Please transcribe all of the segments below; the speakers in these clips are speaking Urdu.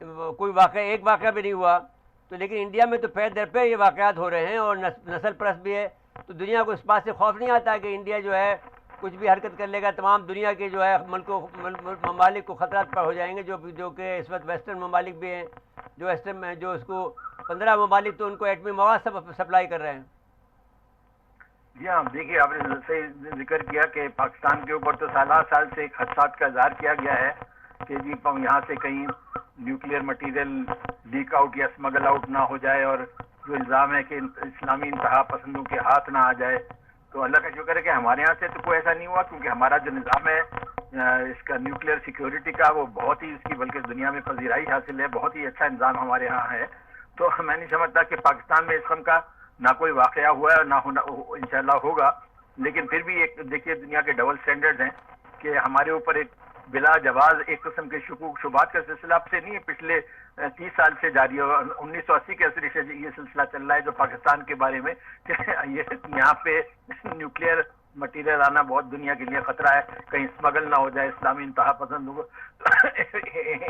کوئی واقعہ ایک واقعہ بھی نہیں ہوا، تو لیکن انڈیا میں تو پے در پہ یہ واقعات ہو رہے ہیں اور نسل پرست بھی ہے، تو دنیا کو اس بات سے خوف نہیں آتا کہ انڈیا جو ہے کچھ بھی حرکت کر لے گا، تمام دنیا کے جو ہے ممالک کو خطرات پر ہو جائیں گے، جو کہ اس وقت ویسٹرن ممالک بھی ہیں، جو ویسٹرن میں جو اس کو 15 ممالک تو ان کو ایٹمی مواد سپلائی کر رہے ہیں۔ جی ہاں، دیکھیے آپ نے صحیح ذکر کیا کہ پاکستان کے اوپر تو سالہ سال سے ایک خدشات کا اظہار کیا گیا ہے کہ جی یہاں سے کہیں نیوکلیئر مٹیریل لیک آؤٹ یا اسمگل آؤٹ نہ ہو جائے، اور جو الزام ہے کہ اسلامی انتہا پسندوں کے ہاتھ نہ آ جائے۔ تو اللہ کا شکر ہے کہ ہمارے یہاں سے تو کوئی ایسا نہیں ہوا، کیونکہ ہمارا جو نظام ہے اس کا نیوکلیئر سیکیورٹی کا، وہ بہت ہی اس کی بلکہ دنیا میں پذیرائی حاصل ہے، بہت ہی اچھا نظام ہمارے یہاں ہے۔ تو میں نہیں سمجھتا کہ پاکستان میں اس قسم کا نہ کوئی واقعہ ہوا ہے اور نہ ہونا انشاءاللہ ہوگا، لیکن پھر بھی ایک دیکھیے دنیا کے ڈبل سٹینڈرڈز ہیں کہ ہمارے اوپر ایک بلا جواز ایک قسم کے شکوک شبہات کا سلسلہ اب سے نہیں ہے، پچھلے 30 سال سے جاری ہے، 1980 کے عصری سے یہ سلسلہ چل رہا ہے جو پاکستان کے بارے میں کہ یہاں پہ نیوکلیئر مٹیریل آنا بہت دنیا کے لیے خطرہ ہے، کہیں اسمگل نہ ہو جائے اسلامی انتہا پسندوں کو۔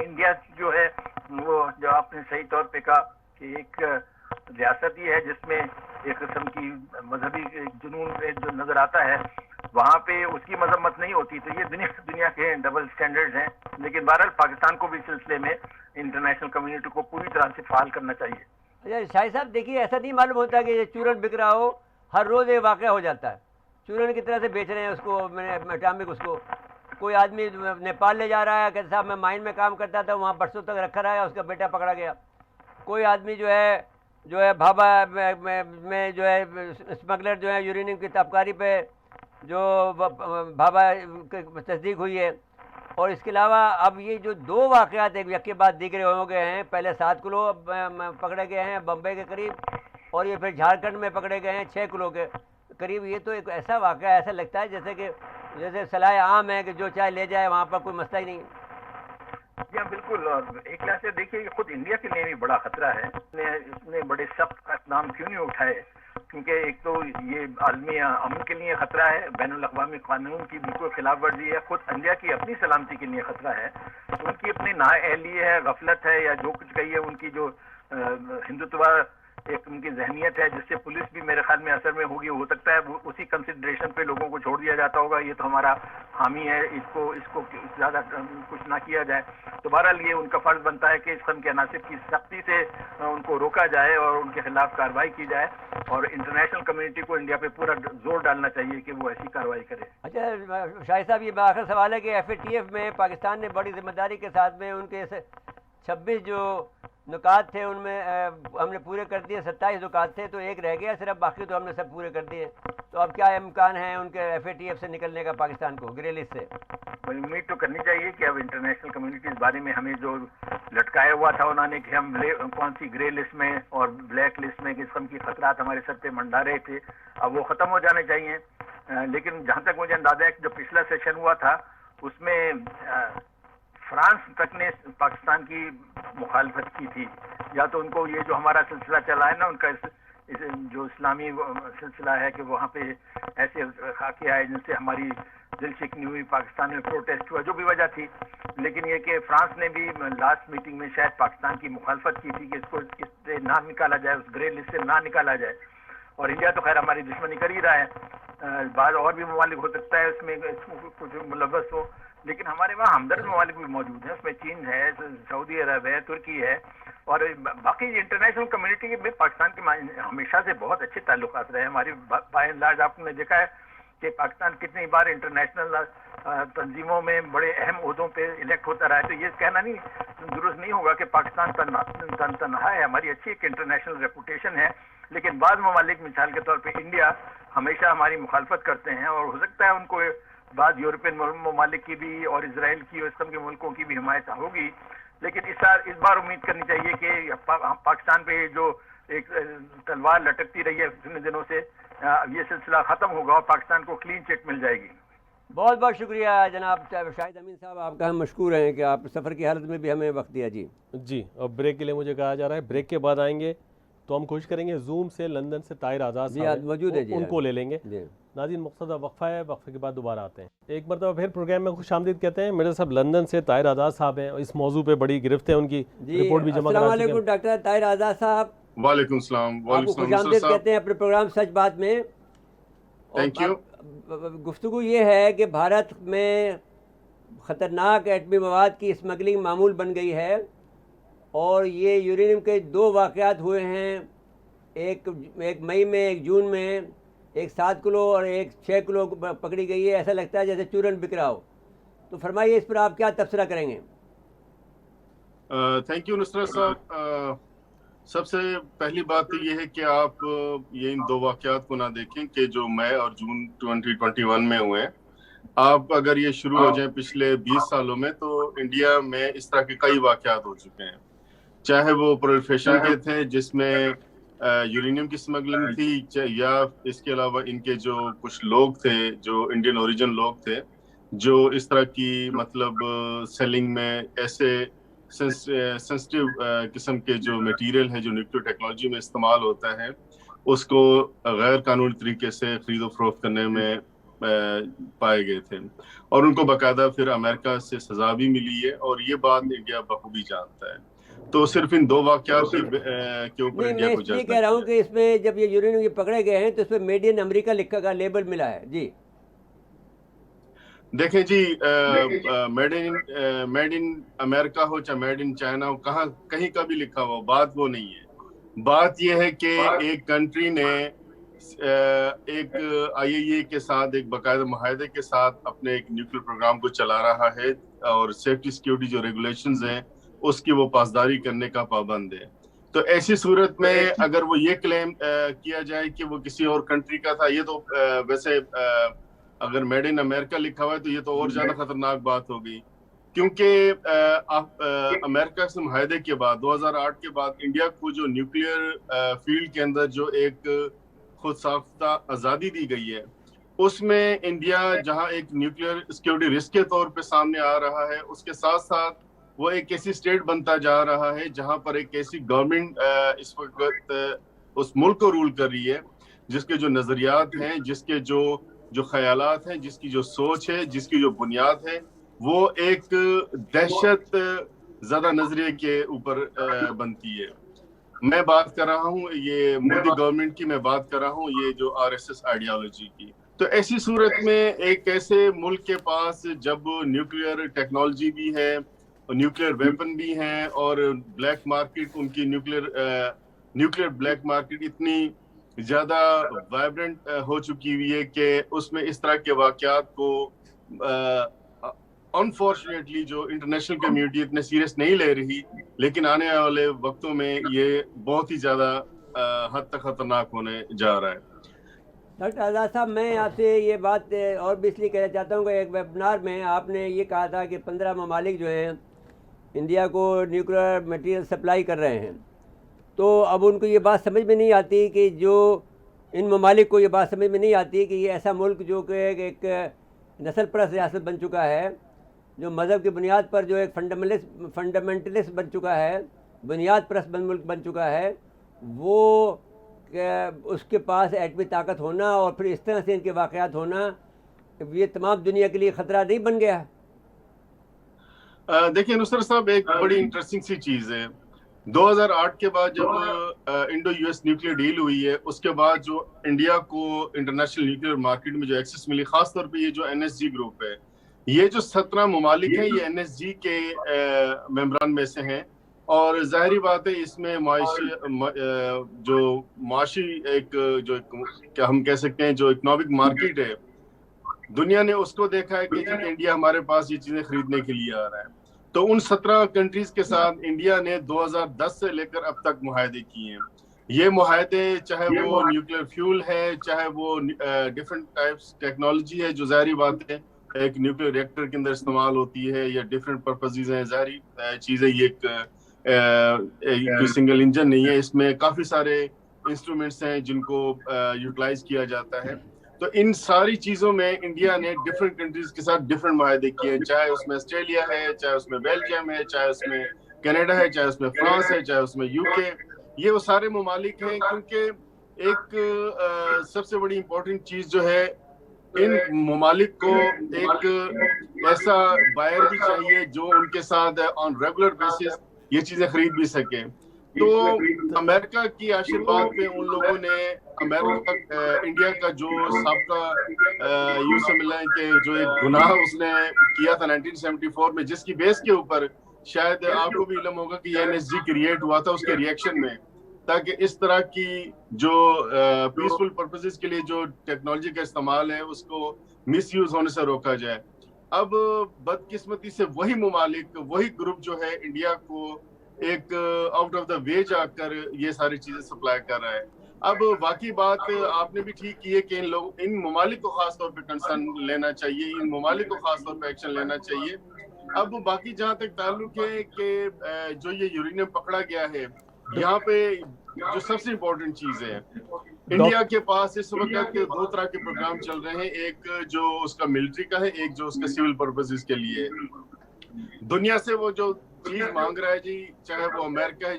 انڈیا جو ہے وہ جو آپ نے صحیح طور پہ کہا کہ ایک ریاست ہی ہے جس میں ایک قسم کی مذہبی جنون جو نظر آتا ہے، وہاں پہ اس کی مذمت نہیں ہوتی، تو یہ دنیا کے ڈبل سٹینڈرڈز ہیں، لیکن بہرحال پاکستان کو بھی اس سلسلے میں انٹرنیشنل کمیونٹی کو پوری طرح سے فعال کرنا چاہیے۔ اچھا شاہد صاحب دیکھیے، ایسا نہیں معلوم ہوتا کہ یہ چورن بک رہا ہو، ہر روز یہ واقعہ ہو جاتا ہے، چورن کی طرح سے بیچ رہے ہیں اس کو، اٹامک اس کو، کوئی آدمی نیپال لے جا رہا ہے کہ صاحب میں مائن میں کام کرتا تھا، وہاں برسوں تک رکھا رہا ہے، اس کا بیٹا پکڑا گیا، کوئی آدمی جو ہے بھابا میں جو ہے اسمگلر جو ہے یورینیم کی تابکاری پہ جو بھابا تصدیق ہوئی ہے، اور اس کے علاوہ اب یہ جو 2 واقعات ایک کے بعد دیگرے ہو گئے ہیں، پہلے 7 کلو پکڑے گئے ہیں بمبئی کے قریب، اور یہ پھر جھارکھنڈ میں پکڑے گئے ہیں 6 کلو کے قریب۔ یہ تو ایک ایسا واقعہ ایسا لگتا ہے جیسے صلاح عام ہے کہ جو چاہے لے جائے، وہاں پر کوئی مسئلہ ہی نہیں ہے۔ جی ہاں بالکل، اور ایک لحاظ سے دیکھیے یہ خود انڈیا کے لیے بھی بڑا خطرہ ہے، اس نے بڑے سخت اقدام کیوں نہیں اٹھائے، کیونکہ ایک تو یہ عالمی امن کے لیے خطرہ ہے، بین الاقوامی قانون کی بالکل خلاف ورزی ہے، خود انڈیا کی اپنی سلامتی کے لیے خطرہ ہے، ان کی اپنی نااہلی ہے، غفلت ہے، یا جو کچھ کہیے ان کی جو ہندوتوا ایک ان کی ذہنیت ہے جس سے پولیس بھی میرے خیال میں اثر میں ہوگی، ہو سکتا ہے اسی کنسیڈریشن پہ لوگوں کو چھوڑ دیا جاتا ہوگا، یہ تو ہمارا حامی ہے، اس کو زیادہ کچھ نہ کیا جائے۔ تو بہرحال یہ ان کا فرض بنتا ہے کہ اس قسم کے عناصر کی سختی سے ان کو روکا جائے اور ان کے خلاف کارروائی کی جائے، اور انٹرنیشنل کمیونٹی کو انڈیا پہ پورا زور ڈالنا چاہیے کہ وہ ایسی کارروائی کرے۔ اچھا شاہد صاحب، یہ آخر سوال ہے کہ FATF میں پاکستان نے بڑی ذمہ داری کے ساتھ میں ان کے 26 جو نکات تھے ان میں ہم نے پورے کر دیے، 27 نکات تھے تو ایک رہ گیا صرف، باقی تو ہم نے سب پورے کر دیے، تو اب کیا امکان ہے ان کے FATF سے نکلنے کا پاکستان کو گرے لسٹ سے؟ امید تو کرنی چاہیے کہ اب انٹرنیشنل کمیونٹی اس بارے میں ہمیں جو لٹکایا ہوا تھا انہوں نے کہ ہم کون سی گرے لسٹ میں اور بلیک لسٹ میں کس قسم کی خطرات ہمارے سر پہ منڈا رہے تھے، اب وہ ختم ہو جانے چاہیے۔ لیکن جہاں تک مجھے اندازہ ہے کہ جو پچھلا سیشن ہوا تھا اس میں فرانس تک نے پاکستان کی مخالفت کی تھی، یا تو ان کو یہ جو ہمارا سلسلہ چلا ہے نا ان کا جو اسلامی سلسلہ ہے کہ وہاں پہ ایسے خاکے آئے جن سے ہماری دل شکنی ہوئی، پاکستان میں پروٹیسٹ ہوا، جو بھی وجہ تھی، لیکن یہ کہ فرانس نے بھی لاسٹ میٹنگ میں شاید پاکستان کی مخالفت کی تھی کہ اس کو اس سے نہ نکالا جائے، اس گرے لسٹ سے نہ نکالا جائے، اور انڈیا تو خیر ہماری دشمنی کر ہی رہا ہے، بعض اور بھی ممالک ہو سکتا ہے اس میں کچھ ملوث ہو، لیکن ہمارے وہاں ہمدرد ممالک بھی موجود ہیں، اس میں چین ہے، سعودی عرب ہے، ترکی ہے، اور باقی انٹرنیشنل کمیونٹی میں پاکستان کے ہمیشہ سے بہت اچھے تعلقات رہے ہیں ہماری بائی اینڈ لارج۔ آپ نے دیکھا ہے کہ پاکستان کتنی بار انٹرنیشنل تنظیموں میں بڑے اہم عہدوں پہ الیکٹ ہوتا رہا ہے، تو یہ کہنا نہیں درست نہیں ہوگا کہ پاکستان تنہا ہے، ہماری اچھی ایک انٹرنیشنل ریپوٹیشن ہے، لیکن بعض ممالک مثال کے طور پہ انڈیا ہمیشہ ہماری مخالفت کرتے ہیں، اور ہو سکتا ہے ان کو بعض یورپین ممالک کی بھی اور اسرائیل کی اور اس قسم کے ملکوں کی بھی حمایت ہوگی، لیکن اس بار امید کرنی چاہیے کہ پاکستان پہ جو ایک تلوار لٹکتی رہی ہے اتنے دنوں سے، یہ سلسلہ ختم ہوگا اور پاکستان کو کلین چٹ مل جائے گی۔ بہت بہت شکریہ جناب شاہد امین صاحب، آپ کا ہم مشکور ہیں کہ آپ سفر کی حالت میں بھی ہمیں وقت دیا۔ جی اب بریک کے لیے مجھے کہا جا رہا ہے بریک کے بعد آئیں گے تو ہم کوشش کریں گے زوم سے لندن سے طاہر آزاد موجود ہے، ان کو لے لیں گے۔ ناظرین مقصدہ وقفہ ہے، وقفے کے بعد دوبارہ آتے ہیں. ایک مرتبہ پھر پروگرام میں خوش آمدید کہتے ہیں. مرزا صاحب لندن سے طاہر آزاد صاحب ہیں، اس موضوع پہ بڑی گرفت ہے، ان کی رپورٹ بھی جمع کرا السلام چکے علیکم ہیں. ڈاکٹر طاہر آزاد صاحب. وعلیکم السلام. آپ کو خوش آمدید کہتے ہیں اپنے پروگرام سچ بات میں. Thank you. گفتگو یہ ہے کہ بھارت میں خطرناک ایٹمی مواد کی اسمگلنگ معمول بن گئی ہے، اور یہ یورینیم کے 2 واقعات ہوئے ہیں، ایک مئی میں، ایک جون میں. ایک 7 کلو اور ایک 6 کلو پکڑی گئی ہے. ایسا لگتا ہے جیسے چورن بک رہا ہو. تو فرمائیے اس پر آپ کیا تبصرہ کریں گے؟ تھینک یو نصرت صاحب. سب سے پہلی بات تو یہ ہے کہ آپ یہ ان 2 واقعات کو نہ دیکھیں کہ جو مئی اور جون 2021 میں ہوئے ہیں. آپ اگر یہ شروع ہو جائیں پچھلے 20 سالوں میں، تو انڈیا میں اس طرح کے کئی واقعات ہو چکے ہیں، چاہے وہ پرولیفریشن کے تھے جس میں یورینیم کی اسمگلنگ تھی، یا اس کے علاوہ ان کے جو کچھ لوگ تھے جو انڈین اوریجن لوگ تھے جو اس طرح کی مطلب سیلنگ میں ایسے سینسٹیو قسم کے جو میٹیریل ہے جو نیوکلیئر ٹیکنالوجی میں استعمال ہوتا ہے، اس کو غیر قانونی طریقے سے خرید و فروخت کرنے میں پائے گئے تھے، اور ان کو باقاعدہ پھر امریکہ سے سزا بھی ملی ہے، اور یہ بات انڈیا بخوبی جانتا ہے. تو صرف ان 2 واقعات کے اوپر انڈیا کو جج نہیں کہہ رہا ہوں کہ اس میں جب یہ یورینیم پکڑے گئے ہیں تو اس پہ میڈ ان امریکہ لکھا کا لیبل ملا ہے. جی دیکھیں جی، میڈ ان امریکہ ہو چاہے میڈ ان چائنا ہو، کہیں کا بھی لکھا ہوا، بات وہ نہیں ہے. بات یہ ہے کہ ایک کنٹری نے ایک IAEA کے ساتھ ایک باقاعدہ معاہدے کے ساتھ اپنے ایک نیوکلیئر پروگرام کو چلا رہا ہے، اور سیفٹی سیکیورٹی جو ریگولیشنز ہیں اس کی وہ پاسداری کرنے کا پابند ہے. تو ایسی صورت میں اگر وہ یہ کلیم کیا جائے کہ وہ کسی اور کنٹری کا تھا، یہ تو ویسے اگر میڈ ان امریکہ لکھا ہوا ہے تو یہ تو اور زیادہ خطرناک بات ہو گئی، کیونکہ امریکہ سے معاہدے کے بعد 2008 کے بعد انڈیا کو جو نیوکلیئر فیلڈ کے اندر جو ایک خود ساختہ آزادی دی گئی ہے، اس میں انڈیا جہاں ایک نیوکلیئر سیکیورٹی رسک کے طور پہ سامنے آ رہا ہے، اس کے ساتھ ساتھ وہ ایک ایسی اسٹیٹ بنتا جا رہا ہے جہاں پر ایک ایسی گورنمنٹ اس وقت اس ملک کو رول کر رہی ہے جس کے جو نظریات ہیں، جس کے جو خیالات ہیں، جس کی جو سوچ ہے، جس کی جو بنیاد ہے، وہ ایک دہشت زدہ نظریے کے اوپر بنتی ہے. میں بات کر رہا ہوں یہ مودی گورنمنٹ کی، میں بات کر رہا ہوں یہ جو RSS آئیڈیالوجی کی. تو ایسی صورت میں ایک ایسے ملک کے پاس جب نیوکلیئر ٹیکنالوجی بھی ہے، نیوکلیئر ویپن بھی ہیں، اور بلیک مارکیٹ ان کی نیوکلیئر بلیک مارکیٹ اتنی زیادہ وائبرنٹ ہو چکی ہوئی ہے کہ اس میں اس طرح کے واقعات کو انفارچونیٹلی جو انٹرنیشنل کمیونٹی اتنے سیریس نہیں لے رہی، لیکن آنے والے وقتوں میں یہ بہت ہی زیادہ حد تک خطرناک ہونے جا رہا ہے. ڈاکٹر آزاد صاحب، میں آپ سے یہ بات اور بھی اس لیے کہنا چاہتا ہوں کہ ایک ویبنار میں آپ نے یہ کہا تھا کہ 15 ممالک جو ہیں انڈیا کو نیوکلیئر مٹیریل سپلائی کر رہے ہیں. تو اب ان کو یہ بات سمجھ میں نہیں آتی کہ جو ان ممالک کو یہ بات سمجھ میں نہیں آتی کہ یہ ایسا ملک جو کہ ایک نسل پرست ریاست بن چکا ہے، جو مذہب کی بنیاد پر جو ایک فنڈامنٹلسٹ بن چکا ہے، بنیاد پرست ملک بن چکا ہے، وہ اس کے پاس ایٹمی طاقت ہونا اور پھر اس طرح سے ان کے واقعات ہونا، یہ تمام دنیا کے لیے خطرہ نہیں بن گیا؟ دیکھیں نصرت صاحب، ایک بڑی انٹرسٹنگ سی چیز ہے. 2008 کے بعد جب انڈو US نیوکلیئر ڈیل ہوئی ہے، اس کے بعد جو انڈیا کو انٹرنیشنل نیوکلیئر مارکیٹ میں جو ایکسس ملی، خاص طور پہ یہ جو NSG گروپ ہے، یہ جو 17 ممالک ہیں یہ NSG کے ممبران میں سے ہیں. اور ظاہری بات ہے اس میں معاشی ایک جو کیا ہم کہہ سکتے ہیں جو اکنامک مارکیٹ ہے، دنیا نے اس کو دیکھا ہے کہ انڈیا ہمارے پاس یہ چیزیں خریدنے کے لیے آ رہا ہے. تو ان 17 کنٹریز کے ساتھ انڈیا نے 2010 سے لے کر اب تک معاہدے کیے ہیں. یہ معاہدے چاہے وہ نیوکلیئر فیول ہے، چاہے وہ ڈفرنٹ ٹائپس ٹیکنالوجی ہے جو ظاہری بات ہے ایک نیوکلیئر ریئیکٹر کے اندر استعمال ہوتی ہے، یا ڈفرنٹ پرپزز ہیں، ظاہری چیزیں، یہ ایک سنگل انجن نہیں ہے، اس میں کافی سارے انسٹرومنٹس ہیں جن کو یوٹیلائز کیا جاتا ہے. تو ان ساری چیزوں میں انڈیا نے ڈفرنٹ کنٹریز کے ساتھ ڈفرنٹ معاہدے کیے، چاہے اس میں آسٹریلیا ہے، چاہے اس میں بیلجیم ہے، چاہے اس میں کینیڈا ہے، چاہے اس میں فرانس ہے، چاہے اس میں UK. یہ وہ سارے ممالک ہیں کیونکہ ایک سب سے بڑی امپورٹنٹ چیز جو ہے ان ممالک کو ایک ایسا بائر بھی چاہیے جو ان کے ساتھ آن ریگولر بیسس یہ چیزیں خرید بھی سکیں. تو امریکہ کی آشرواد پہ ان لوگوں نے امریکہ انڈیا کا جو سابقہ یوں سمجھ لیں کہ جو ایک گناہ اس نے کیا تھا 1974 میں، جس کی بیس کے اوپر شاید آپ کو بھی علم ہوگا کہ یہ NSG کریٹ ہوا تھا اس کے ریئیکشن میں، تاکہ اس طرح کی جو پیسفل پرپسز کے لیے جو ٹیکنالوجی کا استعمال ہے اس کو مس یوز ہونے سے روکا جائے. اب بدقسمتی سے وہی ممالک، وہی گروپ جو ہے انڈیا کو ایک آؤٹ آف دا وے جا کر یہ ساری چیزیں سپلائی کر رہا ہے. اب باقی بات آپ نے بھی ٹھیک کی ہے کہ ان ممالک کو خاص طور پہ کنسرن لینا چاہیے، ان ممالک کو خاص طور پہ ایکشن لینا چاہیے. اب باقی جہاں تک تعلق ہے کہ جو یہ یورینیم پکڑا گیا ہے، یہاں پہ جو سب سے امپورٹنٹ چیز ہے، انڈیا کے پاس اس وقت 2 طرح کے پروگرام چل رہے ہیں، ایک جو اس کا ملٹری کا ہے، ایک جو اس کا سول پرپسز کے لیے. دنیا سے وہ جو چیز مانگ رہا ہے جی، چاہے وہ امریکہ ہے،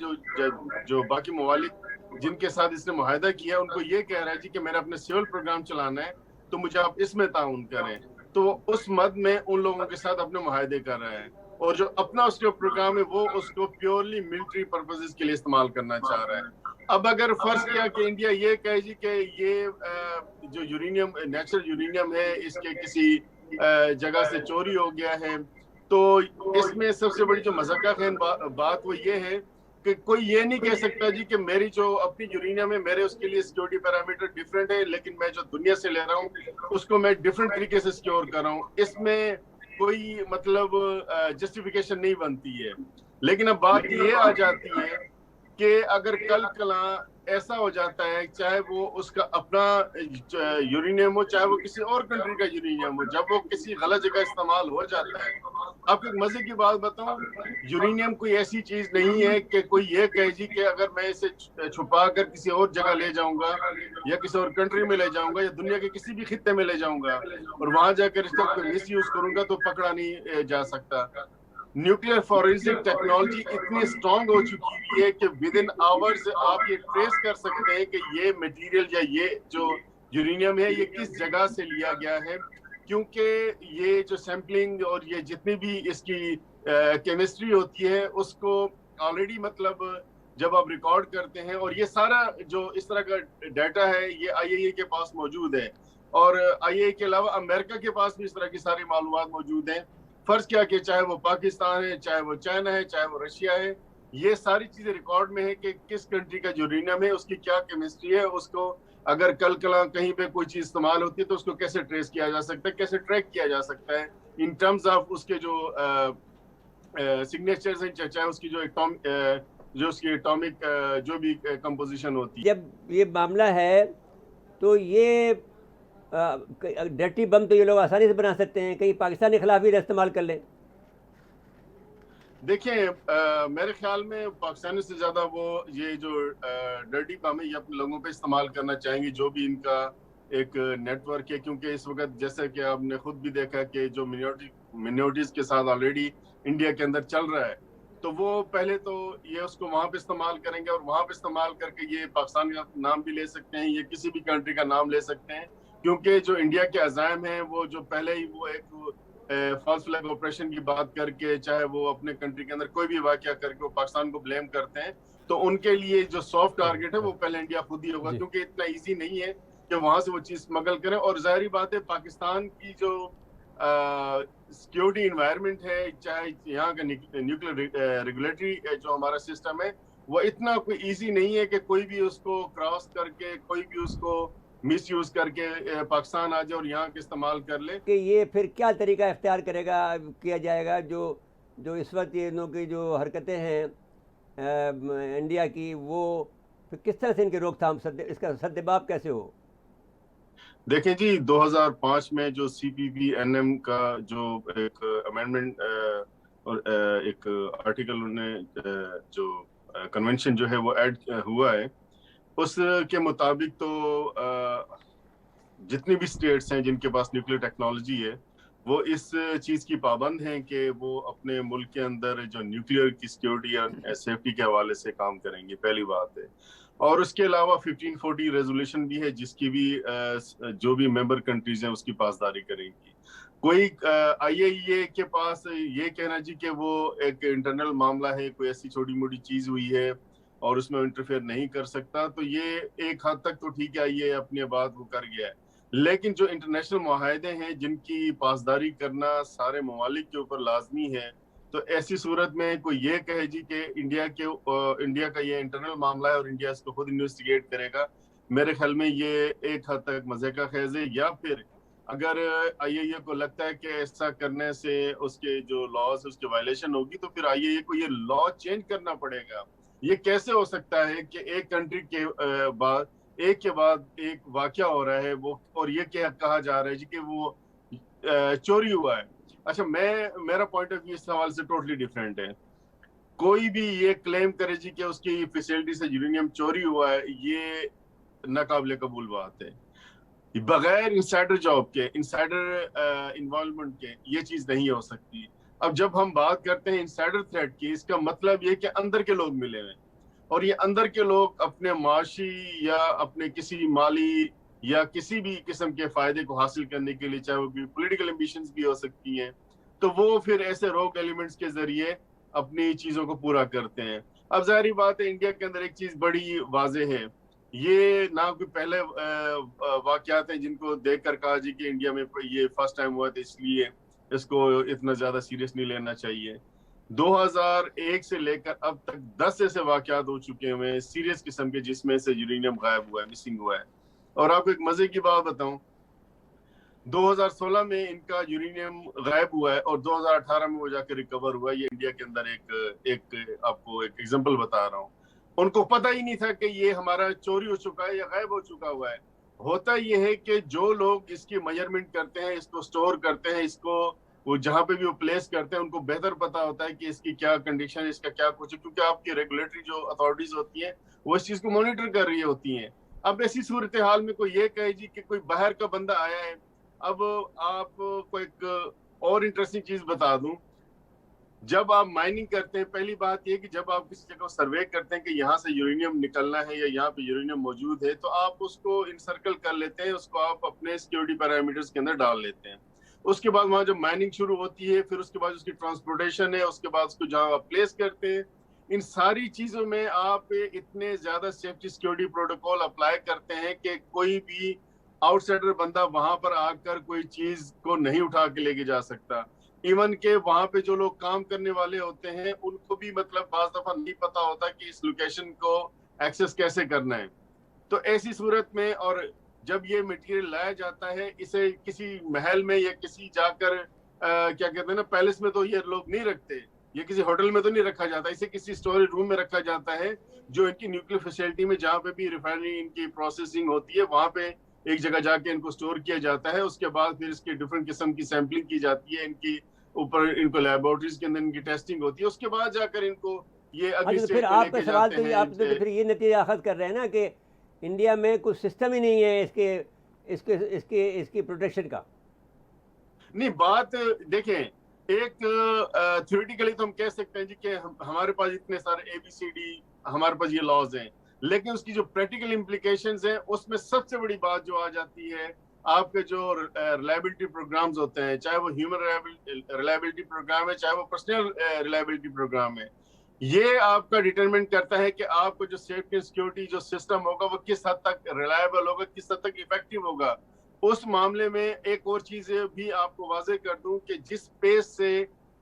جو باقی ممالک جن کے ساتھ اس نے معاہدہ کیا، ان کو یہ کہہ رہا ہے جی کہ میرا اپنے سول پروگرام چلانا ہے تو مجھے آپ اس میں تعاون کریں. تو اس مد میں ان لوگوں کے ساتھ اپنے معاہدے کر رہے ہیں، اور جو اپنا اس کا پروگرام ہے وہ اس کو پیورلی ملٹری پرپسز کے لیے استعمال کرنا چاہ رہا ہے. اب اگر فرض کیا کہ انڈیا یہ کہے جی کہ یہ جو یورینیم نیچرل یورینیم ہے اس کے کسی جگہ سے چوری ہو گیا ہے، تو اس میں سب سے بڑی جو مذاقہ خیز بات وہ یہ ہے کہ کوئی یہ نہیں کہہ سکتا جی کہ میری جو اپنی یورینیم ہے میرے اس کے لیے سیکیورٹی پیرامیٹر ڈیفرنٹ ہے، لیکن میں جو دنیا سے لے رہا ہوں اس کو میں ڈیفرنٹ طریقے سے سیکیور کر رہا ہوں. اس میں کوئی مطلب جسٹیفیکیشن نہیں بنتی ہے. لیکن اب بات یہ آ جاتی ہے کہ اگر کل کلاں ایسا ہو جاتا ہے، چاہے وہ اس کا اپنا یورینیم ہو، چاہے وہ کسی اور کنٹری کا یورینیم ہو، جب وہ کسی غلط جگہ استعمال ہو جاتا ہے. آپ کو ایک مزے کی بات بتاؤں، یورینیم کوئی ایسی چیز نہیں ہے کہ کوئی یہ کہے جی کہ اگر میں اسے چھپا کر کسی اور جگہ لے جاؤں گا یا کسی اور کنٹری میں لے جاؤں گا یا دنیا کے کسی بھی خطے میں لے جاؤں گا اور وہاں جا کر اس کو مس یوز کروں گا تو پکڑا نہیں جا سکتا. نیوکلیئر فورینسک ٹیکنالوجی اتنی اسٹرانگ ہو چکی ہے کہ ود ان آورز آپ یہ ٹریس کر سکتے ہیں کہ یہ مٹیریل یا یہ جو یورینیم ہے یہ کس جگہ سے لیا گیا ہے، کیونکہ یہ جو سیمپلنگ اور یہ جتنی بھی اس کی کیمسٹری ہوتی ہے اس کو آلریڈی مطلب جب آپ ریکارڈ کرتے ہیں، اور یہ سارا جو اس طرح کا ڈیٹا ہے یہ IAEA کے پاس موجود ہے، اور IAEA کے علاوہ امریکہ کے پاس بھی اس طرح کی ساری معلومات موجود ہیں. فرض کیا کہ چاہے وہ پاکستان ہے، چاہے وہ چائنا ہے، چاہے وہ رشیا ہے، یہ ساری چیزیں ریکارڈ میں ہے کہ کس کنٹری کا یورینیم ہے، اس کی کیا کیمسٹری ہے، اس کو اگر کل کلاں کہیں پہ کوئی چیز استعمال ہوتی ہے تو اس کو کیسے ٹریس کیا جا سکتا ہے، کیسے ٹریک کیا جا سکتا ہے ان ٹرمز آف اس کے جو سگنیچرز ہیں، چاہے اس کی جو اس کی اٹامک جو بھی کمپوزیشن ہوتی ہے. جب یہ معاملہ ہے تو یہ ڈرٹی بم تو یہ لوگ آسانی سے بنا سکتے ہیں، کہیں پاکستان کے خلاف بھی استعمال کر لیں. دیکھیں میرے خیال میں پاکستانی سے زیادہ وہ یہ جو ڈرٹی بم ہے یہ اپنے لوگوں پہ استعمال کرنا چاہیں گے، جو بھی ان کا ایک نیٹ ورک ہے، کیونکہ اس وقت جیسا کہ آپ نے خود بھی دیکھا کہ جو منورٹیز کے ساتھ آلریڈی انڈیا کے اندر چل رہا ہے، تو وہ پہلے تو یہ اس کو وہاں پہ استعمال کریں گے، اور وہاں پہ استعمال کر کے یہ پاکستان کا نام بھی لے سکتے ہیں، یہ کسی بھی کنٹری کا نام لے سکتے ہیں، کیونکہ جو انڈیا کے عزائم ہیں وہ جو پہلے ہی وہ ایک فالس فلیگ آپریشن کی بات کر کے، چاہے وہ اپنے کنٹری کے اندر کوئی بھی واقعہ کر کے وہ پاکستان کو بلیم کرتے ہیں، تو ان کے لیے جو سافٹ ٹارگٹ ہے وہ پہلے انڈیا خود ہی ہوگا، کیونکہ اتنا ایزی نہیں ہے کہ وہاں سے وہ چیز اسمگل کریں. اور ظاہری بات ہے پاکستان کی جو سیکیورٹی انوائرمنٹ ہے، چاہے یہاں کا نیوکلیئر ریگولیٹری جو ہمارا سسٹم ہے، وہ اتنا کوئی ایزی نہیں ہے کہ کوئی بھی اس کو کراس کر کے، کوئی بھی اس کو مس یوز کر کے پاکستان آ جائے اور یہاں کے استعمال کر لے. کہ یہ پھر کیا طریقہ اختیار کیا جائے گا جو اس وقت یہ انہوں کی جو حرکتیں ہیں انڈیا کی، وہ پھر کس طرح سے ان کی روک تھام، اس کا سدباب کیسے ہو؟ دیکھیں جی 2005 میں جو CPPNM کا جو ایک امینڈمنٹ اور ایک آرٹیکل انہیں جو کنونشن جو ہے وہ ایڈ ہوا ہے، اس کے مطابق تو جتنی بھی سٹیٹس ہیں جن کے پاس نیوکلیئر ٹیکنالوجی ہے وہ اس چیز کی پابند ہیں کہ وہ اپنے ملک کے اندر جو نیوکلیئر کی سیکیورٹی یا سیفٹی کے حوالے سے کام کریں گے. پہلی بات ہے. اور اس کے علاوہ 1540 ریزولوشن بھی ہے جس کی بھی جو بھی ممبر کنٹریز ہیں اس کی پاسداری کریں گی. کوئی آئی اے ای اے کے پاس یہ کہنا جی کہ وہ ایک انٹرنل معاملہ ہے, کوئی ایسی چھوٹی موٹی چیز ہوئی ہے اور اس میں انٹرفیئر نہیں کر سکتا, تو یہ ایک حد تک تو ٹھیک ہے, آئی اے اپنی بات وہ کر گیا ہے. لیکن جو انٹرنیشنل معاہدے ہیں جن کی پاسداری کرنا سارے ممالک کے اوپر لازمی ہے, تو ایسی صورت میں کوئی یہ کہے جی کہ انڈیا کا یہ انٹرنل معاملہ ہے اور انڈیا اس کو خود انویسٹیگیٹ کرے گا, میرے خیال میں یہ ایک حد تک مزے کا خیز ہے. یا پھر اگر آئی اے ای کو لگتا ہے کہ ایسا کرنے سے اس کے جو لاز اس کی وائلیشن ہوگی, تو پھر آئی اے ای کو یہ لا چینج کرنا پڑے گا. یہ کیسے ہو سکتا ہے کہ ایک کنٹری کے بعد ایک کے بعد ایک واقعہ ہو رہا ہے وہ, اور یہ کہا جا رہا ہے جی کہ وہ چوری ہوا ہے. اچھا, میرا پوائنٹ آف ویو اس حوالے سے ٹوٹلی ڈیفرنٹ ہے. کوئی بھی یہ کلیم کرے جی کہ اس کی فیسلٹی سے یورینیم چوری ہوا ہے, یہ ناقابل قبول بات ہے. بغیر انسائڈر جاب کے, انسائڈر انوالومنٹ کے یہ چیز نہیں ہو سکتی. اب جب ہم بات کرتے ہیں انسائڈر تھریٹ کی, اس کا مطلب یہ کہ اندر کے لوگ ملے ہوئے, اور یہ اندر کے لوگ اپنے معاشی یا اپنے کسی مالی یا کسی بھی قسم کے فائدے کو حاصل کرنے کے لیے, چاہے وہ پولیٹیکل ایمبیشنز بھی ہو سکتی ہیں, تو وہ پھر ایسے روگ ایلیمنٹس کے ذریعے اپنی چیزوں کو پورا کرتے ہیں. اب ظاہری بات ہے انڈیا کے اندر ایک چیز بڑی واضح ہے, یہ نہ کوئی پہلے واقعات ہیں جن کو دیکھ کر کہا جی کہ انڈیا میں یہ فرسٹ ٹائم ہوا تھا اس لیے اس کو اتنا زیادہ سیریس نہیں لینا چاہیے. 2001 سے لے کر اب تک 10 ایسے واقعات ہو چکے ہیں سیریس قسم کے جس میں سے یورینیم غائب ہوا ہے, مسنگ ہوا ہے. اور آپ کو ایک مزے کی بات بتاؤں, 2016 میں ان کا یورینیم غائب ہوا ہے اور 2018 میں وہ جا کے ریکور ہوا ہے. یہ انڈیا کے اندر ایک آپ کو ایک ایگزامپل بتا رہا ہوں. ان کو پتہ ہی نہیں تھا کہ یہ ہمارا چوری ہو چکا ہے یا غائب ہو چکا ہوا ہے. ہوتا یہ ہے کہ جو لوگ اس کی میجرمنٹ کرتے ہیں, اس کو سٹور کرتے ہیں, اس کو وہ جہاں پہ بھی وہ پلیس کرتے ہیں, ان کو بہتر پتا ہوتا ہے کہ اس کی کیا کنڈیشن ہے, اس کا کیا کچھ ہے, کیونکہ آپ کی ریگولیٹری جو اتھارٹیز ہوتی ہیں وہ اس چیز کو مانیٹر کر رہی ہوتی ہیں. اب ایسی صورتحال میں کوئی یہ کہے جی کہ کوئی باہر کا بندہ آیا ہے. اب آپ کو ایک اور انٹرسٹنگ چیز بتا دوں, جب آپ مائننگ کرتے ہیں, پہلی بات یہ کہ جب آپ کسی جگہ سروے کرتے ہیں کہ یہاں سے یورینیم نکلنا ہے یا یہاں پہ یورینیم موجود ہے, تو آپ اس کو انسرکل کر لیتے ہیں, اس کو آپ اپنے سیکیورٹی پیرامیٹرز کے اندر ڈال لیتے ہیں. اس کے بعد وہاں جب مائننگ شروع ہوتی ہے, پھر اس کے بعد اس کی ٹرانسپورٹیشن ہے, اس کے بعد اس کو جہاں آپ پلیس کرتے ہیں, ان ساری چیزوں میں آپ اتنے زیادہ سیفٹی سیکیورٹی پروٹوکول اپلائی کرتے ہیں کہ کوئی بھی آؤٹ سائڈر بندہ وہاں پر آ کر کوئی چیز کو نہیں اٹھا کے لے کے جا سکتا. ایون کہ وہاں پہ جو لوگ کام کرنے والے ہوتے ہیں ان کو بھی مطلب بعض دفعہ نہیں پتا ہوتا کہ اس لوکیشن کو ایکسس کیسے کرنا ہے. تو ایسی صورت میں, اور جب یہ مٹیریل لایا جاتا ہے, اسے کسی محل میں یا کسی جا کر کیا کہتے ہیں نا پیلس میں تو یہ لوگ نہیں رکھتے, یہ کسی ہوٹل میں تو نہیں رکھا جاتا, اسے کسی اسٹوریج روم میں رکھا جاتا ہے جو ان کی نیوکلیر فیسلٹی میں جہاں پہ بھی ریفائنری ان کی پروسیسنگ ہوتی ہے وہاں پہ ایک جگہ جا کے ان کو اسٹور کیا جاتا ہے. اس کے بعد پھر اس کی ڈفرینٹ قسم کی سیمپلنگ کی جاتی ہے, ان کی اوپر ان کو لیبورٹریز کے اندر ان کی ٹیسٹنگ ہوتی ہے, اس کے بعد جا کر ان کو یہ اگلی پھر آپ کا سوال تو آپ تو پھر یہ نتیجہ اخذ کر رہے ہیں نا کہ انڈیا میں کچھ سسٹم ہی نہیں ہے اس کی پروٹیکشن کا. نہیں, بات دیکھیں, ایک تھیوریٹیکلی تو ہم کہہ سکتے ہیں جی کہ ہمارے پاس اتنے سارے ABCD ہمارے پاس یہ لاز ہیں, لیکن اس کی جو پریکٹیکل امپلیکیشنز ہیں اس میں سب سے بڑی بات جو آ جاتی ہے آپ کے جو ریلائبلٹی پروگرامز ہوتے ہیں, چاہے وہ ہیومن ریلائبلٹی پروگرام ہے, چاہے وہ پرسنل ریلائبلٹی پروگرام ہے, یہ آپ کا ڈیٹرمنٹ کرتا ہے کہ آپ کو جو سیفٹی سیکیورٹی جو سسٹم ہوگا وہ کس حد تک ریلائبل ہوگا, کس حد تک افیکٹو ہوگا. اس معاملے میں ایک اور چیز بھی آپ کو واضح کر دوں کہ جس پیس سے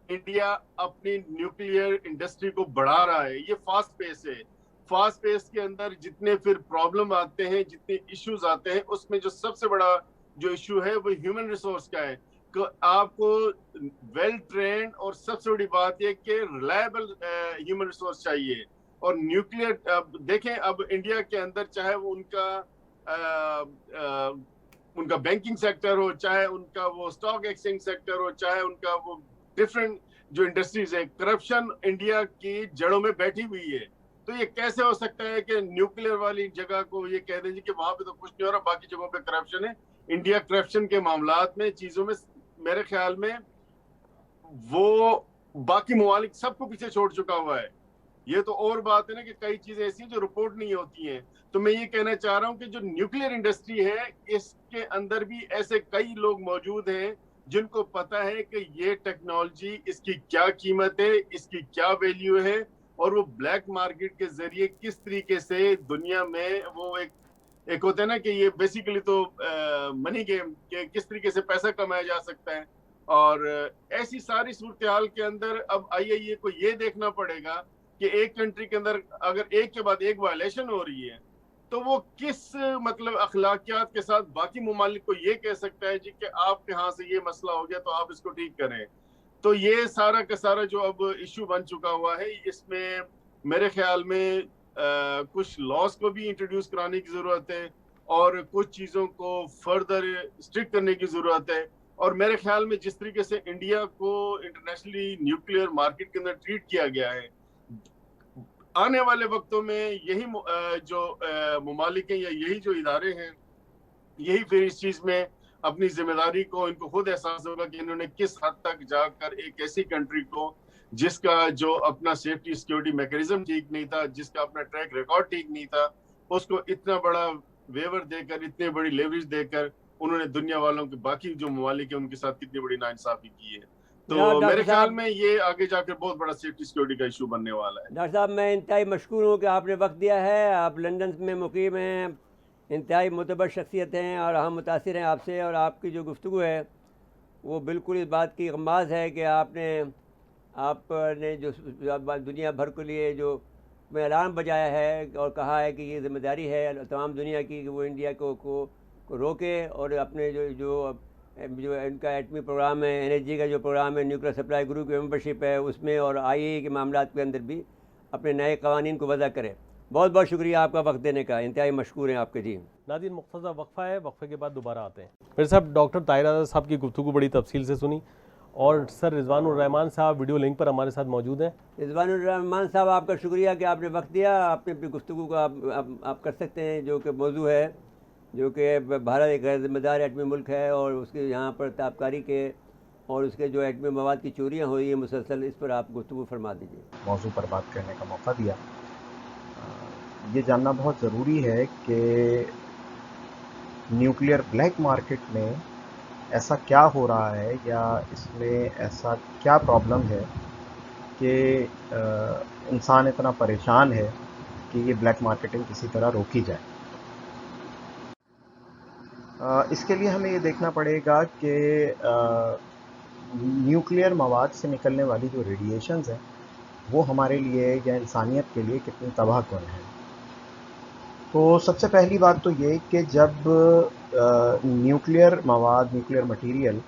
انڈیا اپنی نیوکلیئر انڈسٹری کو بڑھا رہا ہے, یہ فاسٹ پیس ہے. فاسٹ پیس کے اندر جتنے پھر پرابلم آتے ہیں, جتنے ایشوز آتے ہیں, اس میں جو سب سے بڑا جو ایشو ہے وہ ہیومن ریسورس کا ہے. کہ آپ کو ویل ٹرینڈ اور سب سے بڑی بات یہ کہ ریلائبل ہیومن ریسورس چاہیے. اور نیوکلیئر دیکھیں, اب انڈیا کے اندر چاہے وہ ان کا بینکنگ سیکٹر ہو, چاہے ان کا وہ اسٹاک ایکسچینج سیکٹر ہو, چاہے ان کا وہ ڈفرینٹ جو انڈسٹریز ہیں, کرپشن انڈیا کی جڑوں میں بیٹھی ہوئی ہے. تو یہ کیسے ہو سکتا ہے کہ نیوکلیئر والی جگہ کو یہ کہہ دیں جی کہ وہاں پہ تو کچھ نہیں ہو رہا, باقی جگہوں پہ کرپشن ہے. انڈیا کرپشن کے معاملات میں چیزوں میں میرے خیال میں وہ باقی ممالک سب کو پیچھے چھوڑ چکا ہوا ہے. یہ تو اور بات ہے نا کہ کئی چیزیں ایسی ہیں جو رپورٹ نہیں ہوتی ہیں. تو میں یہ کہنا چاہ رہا ہوں کہ جو نیوکلیئر انڈسٹری ہے اس کے اندر بھی ایسے کئی لوگ موجود ہیں جن کو پتا ہے کہ یہ ٹیکنالوجی اس کی کیا قیمت ہے, اس کی کیا ویلیو ہے, اور وہ بلیک مارکیٹ کے ذریعے کس طریقے سے دنیا میں وہ ایک ہوتا ہے نا کہ یہ بیسیکلی تو منی گیم کہ کس طریقے سے پیسہ کمایا جا سکتا ہے. اور ایسی ساری صورتحال کے اندر اب IAEA کو یہ دیکھنا پڑے گا کہ ایک کنٹری کے اندر اگر ایک کے بعد ایک وائلیشن ہو رہی ہے تو وہ کس مطلب اخلاقیات کے ساتھ باقی ممالک کو یہ کہہ سکتا ہے جی کہ آپ کے ہاں سے یہ مسئلہ ہو گیا تو آپ اس کو ٹھیک کریں. تو یہ سارا کا سارا جو اب ایشو بن چکا ہوا ہے, اس میں میرے خیال میں کچھ لاس کو بھی انٹروڈیوس کرانے کی ضرورت ہے اور کچھ چیزوں کو فردر اسٹرکٹ کرنے کی ضرورت ہے. اور میرے خیال میں جس طریقے سے انڈیا کو انٹرنیشنلی نیوکلیئر مارکیٹ کے اندر ٹریٹ کیا گیا ہے, آنے والے وقتوں میں یہی جو ممالک ہیں یا یہی جو ادارے ہیں یہی پھر اس چیز میں اپنی ذمہ داری کو ان کو خود احساس ہوگا کہ انہوں نے کس حد تک جا کر ایک ایسی کنٹری کو جس کا جو اپنا سیفٹی سیکیورٹی میکانزم ٹھیک نہیں تھا, جس کا اپنا ٹریک ریکارڈ ٹھیک نہیں تھا, اس کو اتنا بڑا ویور دے کر, اتنی بڑی لیوریج دے کر انہوں نے دنیا والوں کے باقی جو ممالک ہیں ان کے ساتھ کتنی بڑی ناانصافی کی ہے. تو میرے خیال میں یہ آگے جا کر بہت بڑا سیفٹی سیکیورٹی کا ایشو بننے والا ہے. ڈاکٹر صاحب میں انتہائی مشکور ہوں کہ آپ نے وقت دیا ہے. آپ لندن میں مقیم ہیں, انتہائی معتبر شخصیت ہیں اور ہم متاثر ہیں آپ سے, اور آپ کی جو گفتگو ہے وہ بالکل اس بات کی غماز ہے کہ آپ نے جو دنیا بھر کے لیے جو میں اعلان بجایا ہے اور کہا ہے کہ یہ ذمہ داری ہے تمام دنیا کی کہ وہ انڈیا کو روکے اور اپنے جو ان کا ایٹمی پروگرام ہے, انرجی کا جو پروگرام ہے, نیوکلیر سپلائی گروپ کی ممبرشپ ہے اس میں, اور IAEA کے معاملات کے اندر بھی اپنے نئے قوانین کو وضع کرے. بہت بہت شکریہ آپ کا وقت دینے کا, انتہائی مشکور ہیں آپ کے. جی ناظرین, مختصر وقفہ ہے, وقفے کے بعد دوبارہ آتے ہیں. میرے صاحب ڈاکٹر طاہر آزاد صاحب کی گفتگو بڑی تفصیل سے سنی, اور سر رضوان الرحمان صاحب ویڈیو لنک پر ہمارے ساتھ موجود ہیں. رضوان الرحمان صاحب آپ کا شکریہ کہ آپ نے وقت دیا. آپ نے اپنی گفتگو کو آپ کر سکتے ہیں, جو کہ موضوع ہے جو کہ بھارت ایک غیر ذمہ دار ایٹمی ملک ہے اور اس کے یہاں پر تابکاری کے اور اس کے جو ایٹمی مواد کی چوریاں ہوئی ہیں مسلسل, اس پر آپ گفتگو فرما دیجیے. موضوع پر بات کرنے کا موقع دیا. یہ جاننا بہت ضروری ہے کہ نیوکلیئر بلیک مارکیٹ میں ایسا کیا ہو رہا ہے یا اس میں ایسا کیا پرابلم ہے کہ انسان اتنا پریشان ہے کہ یہ بلیک مارکیٹنگ کسی طرح روکی جائے. اس کے لیے ہمیں یہ دیکھنا پڑے گا کہ نیوکلیئر مواد سے نکلنے والی جو ریڈیشنز ہیں وہ ہمارے لیے یا انسانیت کے لیے کتنی تباہ کن ہیں. تو سب سے پہلی بات تو یہ کہ جب نیوکلیئر مواد, نیوکلیئر مٹیریل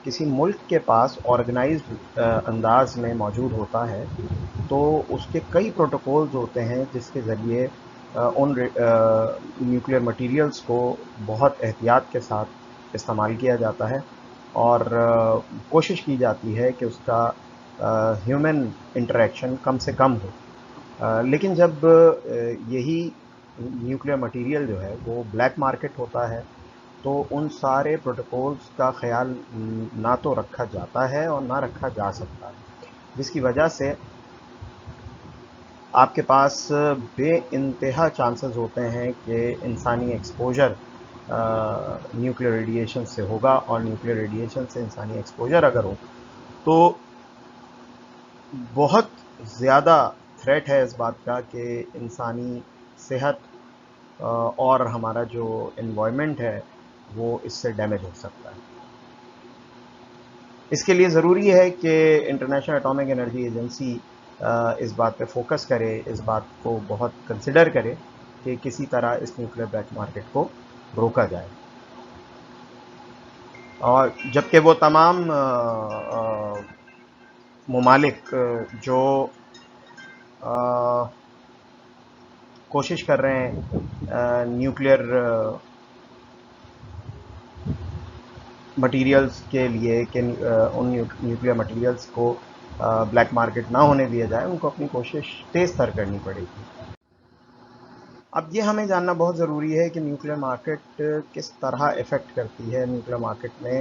کسی ملک کے پاس آرگنائزڈ انداز میں موجود ہوتا ہے تو اس کے کئی پروٹوکولز ہوتے ہیں جس کے ذریعے ان نیوکلیئر مٹیریلز کو بہت احتیاط کے ساتھ استعمال کیا جاتا ہے اور کوشش کی جاتی ہے کہ اس کا ہیومن انٹریکشن کم سے کم ہو. لیکن جب یہی نیوکلیئر مٹیریل جو ہے وہ بلیک مارکیٹ ہوتا ہے تو ان سارے پروٹوکولز کا خیال نہ تو رکھا جاتا ہے اور نہ رکھا جا سکتا ہے, جس کی وجہ سے آپ کے پاس بے انتہا چانسز ہوتے ہیں کہ انسانی ایکسپوجر نیوکلیئر ریڈیشن سے ہوگا, اور نیوکلیئر ریڈیشن سے انسانی ایکسپوجر اگر ہو تو بہت زیادہ تھریٹ ہے اس بات کا کہ انسانی صحت اور ہمارا جو انوائرمنٹ ہے وہ اس سے ڈیمیج ہو سکتا ہے. اس کے لیے ضروری ہے کہ انٹرنیشنل اٹامک انرجی ایجنسی اس بات پہ فوکس کرے, اس بات کو بہت کنسیڈر کرے کہ کسی طرح اس نیوکلیئر بلیک مارکیٹ کو روکا جائے. اور جبکہ وہ تمام ممالک جو کوشش کر رہے ہیں نیوکلیئر مٹیریلز کے لیے کہ ان نیوکلیئر مٹیریلز کو بلیک مارکیٹ نہ ہونے دیا جائے, ان کو اپنی کوشش تیز تر کرنی پڑے گی. اب یہ ہمیں جاننا بہت ضروری ہے کہ نیوکلیئر مارکیٹ کس طرح افیکٹ کرتی ہے. نیوکلیئر مارکیٹ میں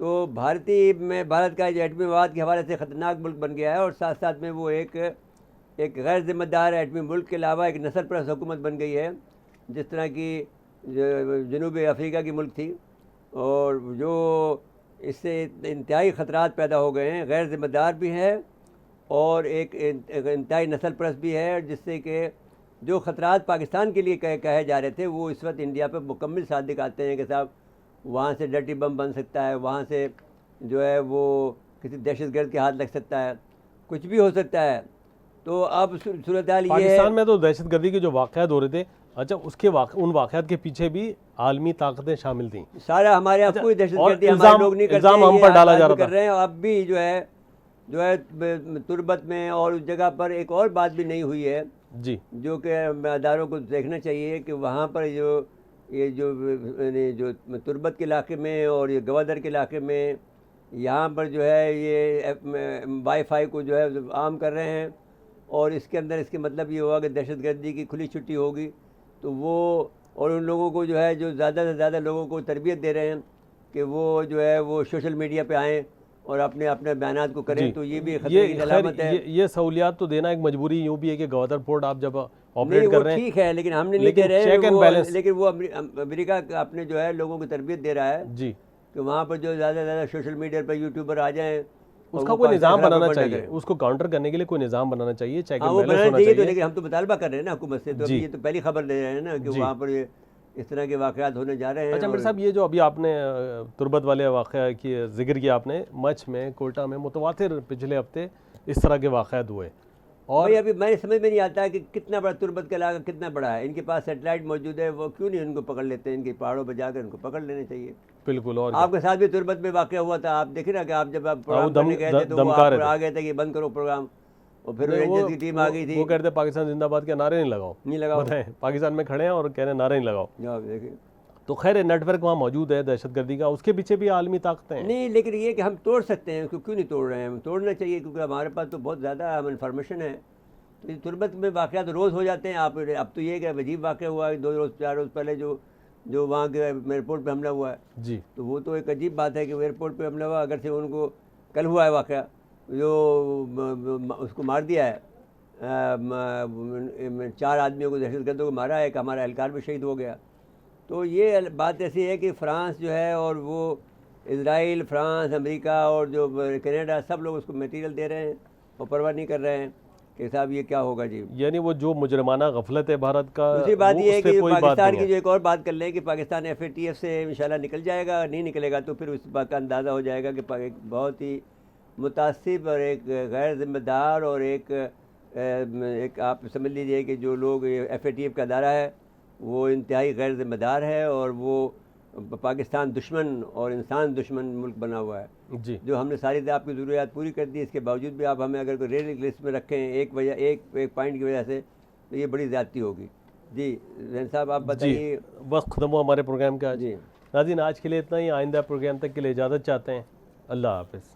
تو بھارت کا جو ایٹمی مواد کے حوالے سے خطرناک ملک بن گیا ہے، اور ساتھ ساتھ میں وہ ایک غیر ذمہ دار ایٹمی ملک کے علاوہ ایک نسل پرست حکومت بن گئی ہے، جس طرح کی جنوبی افریقہ کی ملک تھی، اور جو اس سے انتہائی خطرات پیدا ہو گئے ہیں، غیر ذمہ دار بھی ہے اور ایک انتہائی نسل پرست بھی ہے، جس سے کہ جو خطرات پاکستان کے لیے کہے جا رہے تھے وہ اس وقت انڈیا پہ مکمل صادق آتے ہیں کہ صاحب وہاں سے ڈرٹی بم بن سکتا ہے، وہاں سے جو ہے وہ کسی دہشت گرد کے ہاتھ لگ سکتا ہے، کچھ بھی ہو سکتا ہے۔ تو اب صورتحال یہ ہے، پاکستان میں تو دہشت گردی کے جو واقعات ہو رہے تھے، اچھا اس کے ان واقعات کے پیچھے بھی عالمی طاقتیں شامل تھیں، سارا ہمارے یہاں کوئی دہشت اور گردی ہمارے لوگ نہیں کرتے الزام ہیں، ہم یہ پر ڈالا جا آپ رہا کر تھا۔ رہے ہیں۔ اب بھی جو ہے تربت میں اور اس جگہ پر ایک اور بات بھی نہیں ہوئی ہے جی جو کہ اداروں کو دیکھنا چاہیے کہ وہاں پر جو تربت کے علاقے میں اور یہ گوادر کے علاقے میں یہاں پر جو ہے یہ وائی فائی کو جو ہے عام کر رہے ہیں، اور اس کے اندر اس کے مطلب یہ ہوگا کہ دہشت گردی کی کھلی چھٹی ہوگی، تو وہ اور ان لوگوں کو جو ہے جو زیادہ سے زیادہ لوگوں کو تربیت دے رہے ہیں کہ وہ جو ہے وہ سوشل میڈیا پہ آئیں اور اپنے بیانات کو کریں، تو یہ بھی خطرے کی علامت ہے۔ یہ سہولیات تو دینا ایک مجبوری یوں بھی ہے کہ گوادر پورٹ آپ جب نہیں آپریٹ کر وہ رہے ہیں، ٹھیک ہے، لیکن ہم نے نہیں لیکن کہہ رہے check and balance- لیکن وہ امریکہ اپنے جو ہے لوگوں کو تربیت دے رہا ہے جی کہ وہاں پر جو زیادہ سے زیادہ سوشل میڈیا پہ یوٹیوبر آ جائیں، اس کا کوئی نظام بنانا چاہیے، اس کو کاؤنٹر کرنے کے لیے کوئی نظام بنانا چاہیے، چیک ہاں اینڈ وہ بیلنس بنانا ہونا چاہیے، تو چاہیے۔ لیکن ہم تو مطالبہ کر رہے ہیں نا حکومت سے، تو ابھی یہ تو پہلی خبر دے رہے ہیں نا کہ وہاں پر اس طرح کے واقعات ہونے جا رہے ہیں۔ اچھا میرے صاحب، یہ جو ابھی آپ نے تربت والے واقعہ کی ذکر کیا آپ نے، مچھ میں، کوئٹہ میں متواتر پچھلے ہفتے اس طرح کے واقعات ہوئے، اور بھائی ابھی میں سمجھ میں نہیں آتا کہ کتنا بڑا تربت کا علاقہ کتنا بڑا ہے، ان کے پاس سیٹلائٹ موجود ہے، وہ کیوں نہیں ان کو پکڑ لیتے ہیں؟ ان کے پہاڑوں پہ جا کر ان کو پکڑ لینے چاہیے۔ بالکل، اور آپ کے ساتھ بھی تربت میں واقعہ ہوا تھا، آپ دیکھیں نا کہ آپ جب آپ پروگرام وہ کرنے گئے تھے تو وہ دمکا آپ رہے تھے۔ آ گئے تھے کہ بند کرو پروگرام، اور پھر رینجرز کی ٹیم آ گئی تھی، وہ کہتے ہیں پاکستان زندہ باد کے نعرے نہیں لگاؤ، نہیں لگاؤ، بتائیں پاکستان میں کھڑے ہیں اور کہہ رہے ہیں نعرے نہیں لگاؤ۔ جواب دیکھیں۔ تو خیر نیٹ ورک وہاں موجود ہے دہشت گردی کا، اس کے پیچھے بھی عالمی طاقتیں ہیں۔ نہیں لیکن یہ کہ ہم توڑ سکتے ہیں، اس کو کیوں نہیں توڑ رہے ہیں؟ ہم توڑنا چاہیے کیونکہ ہمارے پاس تو بہت زیادہ انفارمیشن ہے۔ تو یہ تربت میں واقعات روز ہو جاتے ہیں۔ اب تو یہ کہ عجیب واقعہ ہوا ہے 2 روز 4 روز پہلے جو وہاں کے ایئرپورٹ پہ حملہ ہوا ہے، جی تو وہ تو ایک عجیب بات ہے کہ وہ ایئرپورٹ پہ حملہ ہوا، اگر سے ان کو کل ہوا ہے واقعہ جو اس کو مار دیا ہے، 4 آدمیوں کو دہشت گردوں کو مارا ہے، ایک ہمارا اہلکار بھی شہید ہو گیا۔ تو یہ بات ایسی ہے کہ فرانس جو ہے اور وہ اسرائیل، فرانس، امریکہ اور جو کینیڈا، سب لوگ اس کو میٹیریل دے رہے ہیں اور پرواہ نہیں کر رہے ہیں کہ صاحب یہ کیا ہوگا جی۔ یعنی وہ جو مجرمانہ غفلت ہے بھارت کا، دوسری بات یہ ہے کہ پاکستان کی ہے۔ جو ایک اور بات کر لیں کہ پاکستان FATF سے انشاءاللہ نکل جائے گا، نہیں نکلے گا تو پھر اس بات کا اندازہ ہو جائے گا کہ ایک بہت ہی متعصب اور ایک غیر ذمہ دار اور ایک آپ سمجھ لیجئے کہ جو لوگ FATF کا ادارہ ہے وہ انتہائی غیر ذمہ دار ہے، اور وہ پاکستان دشمن اور انسان دشمن ملک بنا ہوا ہے، جی جو ہم نے ساری آپ کی ضروریات پوری کر دی، اس کے باوجود بھی آپ ہمیں اگر کوئی ریڈ لسٹ میں رکھیں ایک پوائنٹ کی وجہ سے، تو یہ بڑی زیادتی ہوگی۔ جی زین صاحب آپ بتائیے۔ وقت ختم ہوا ہمارے پروگرام کا۔ جی ناظرین آج کے لیے اتنا ہی، آئندہ پروگرام تک کے لیے اجازت چاہتے ہیں، اللہ حافظ۔